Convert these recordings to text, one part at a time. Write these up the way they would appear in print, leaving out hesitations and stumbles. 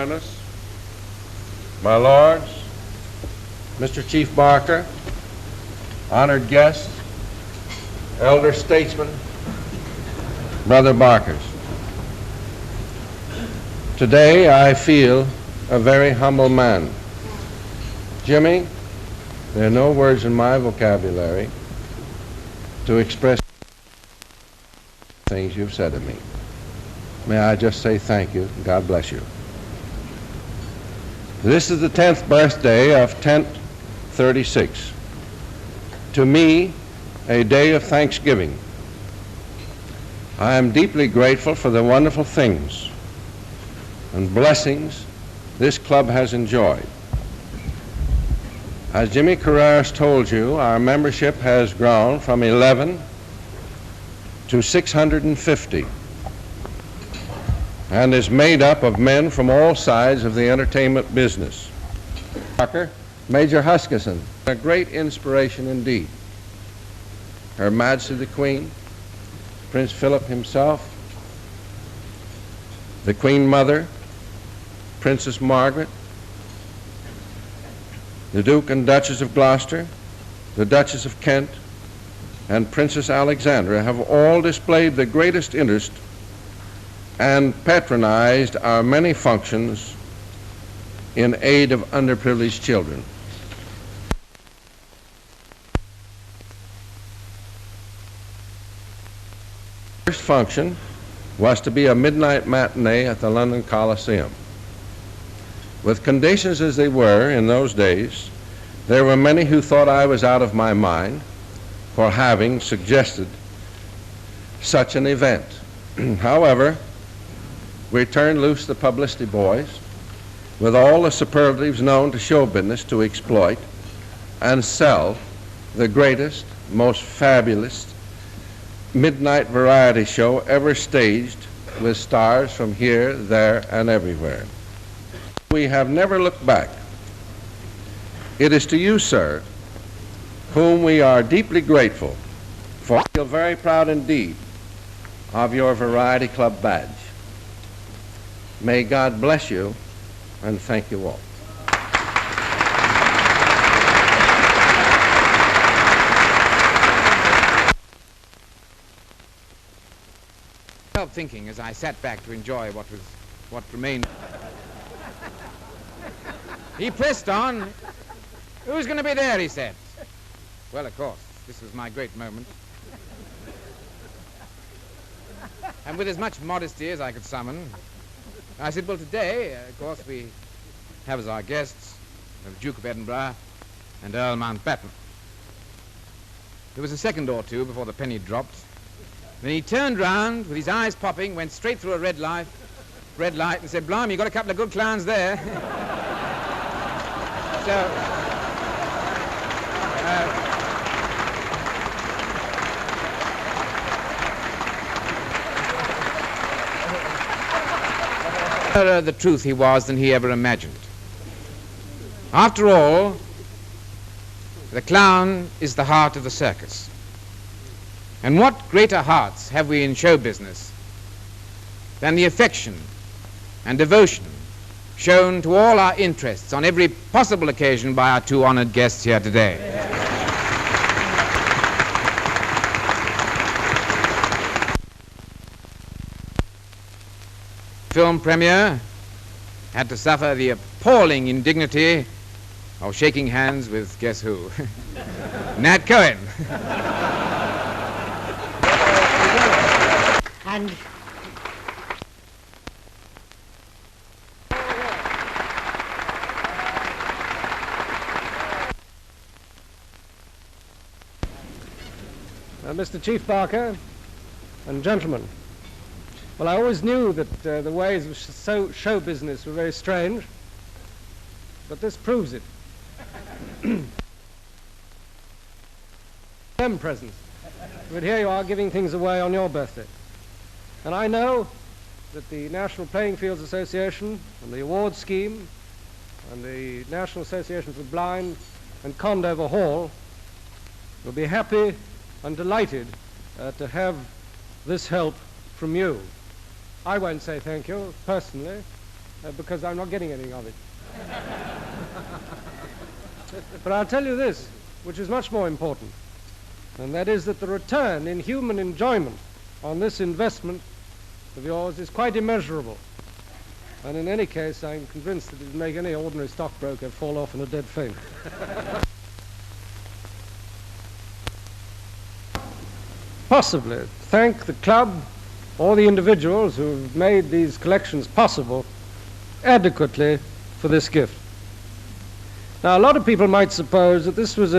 Highness, my lords, Mr. Chief Barker, honored guests, elder statesmen, brother Barkers. Today I feel a very humble man. Jimmy, there are no words in my vocabulary to express things you've said to me. May I just say thank you, and God bless you. This is the 10th birthday of Tent 36. To me, a day of thanksgiving. I am deeply grateful for the wonderful things and blessings this club has enjoyed. As Jimmy Carreras told you, our membership has grown from 11 to 650 and is made up of men from all sides of the entertainment business. Parker, Major Huskisson, a great inspiration indeed. Her Majesty the Queen, Prince Philip himself, the Queen Mother, Princess Margaret, the Duke and Duchess of Gloucester, the Duchess of Kent, and Princess Alexandra have all displayed the greatest interest and patronized our many functions in aid of underprivileged children. The first function was to be a midnight matinee at the London Coliseum. With conditions as they were in those days, there were many who thought I was out of my mind for having suggested such an event. However, we turned loose the publicity boys with all the superlatives known to show business to exploit and sell the greatest, most fabulous midnight variety show ever staged with stars from here, there, and everywhere. We have never looked back. It is to you, sir, whom we are deeply grateful for. I feel very proud indeed of your Variety Club badge. May God bless you, and thank you all. I felt thinking as I sat back to enjoy what remained. He pressed on. "Who's going to be there?" he said. Well, of course, this was my great moment. And with as much modesty as I could summon, I said, "Well, today, of course, we have as our guests the Duke of Edinburgh and Earl Mountbatten." There was a second or two before the penny dropped. Then he turned round, with his eyes popping, went straight through a red light, and said, "Blimey, you got a couple of good clowns there." The truth he was than he ever imagined. After all, the clown is the heart of the circus. And what greater hearts have we in show business than the affection and devotion shown to all our interests on every possible occasion by our two honored guests here today. Film premiere had to suffer the appalling indignity of shaking hands with guess who? Nat Cohen. And Mr. Chief Barker and gentlemen, well, I always knew that the ways of show business were very strange, but this proves it. Present. But here you are giving things away on your birthday. And I know that the National Playing Fields Association and the award scheme and the National Association for the Blind and Condover Hall will be happy and delighted to have this help from you. I won't say thank you personally, because I'm not getting anything of it. But I'll tell you this, which is much more important, and that is that the return in human enjoyment on this investment of yours is quite immeasurable. And in any case, I'm convinced that it would make any ordinary stockbroker fall off in a dead faint. Possibly thank the club or the individuals who have made these collections possible adequately for this gift. Now, a lot of people might suppose that this was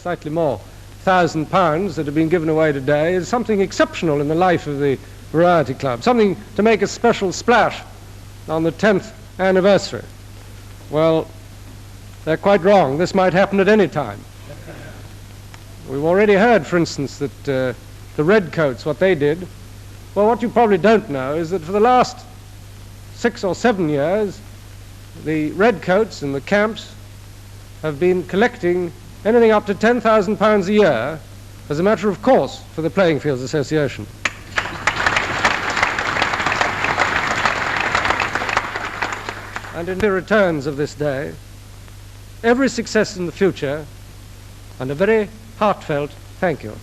slightly more, £1,000 that have been given away today is something exceptional in the life of the Variety Club, something to make a special splash on the 10th anniversary. Well, they're quite wrong. This might happen at any time. We've already heard, for instance, that the Redcoats, what they did. Well, what you probably don't know is that for the last 6 or 7 years, the Redcoats and the camps have been collecting anything up to £10,000 a year as a matter of course for the Playing Fields Association. And in the returns of this day, every success in the future, and a very heartfelt thank you.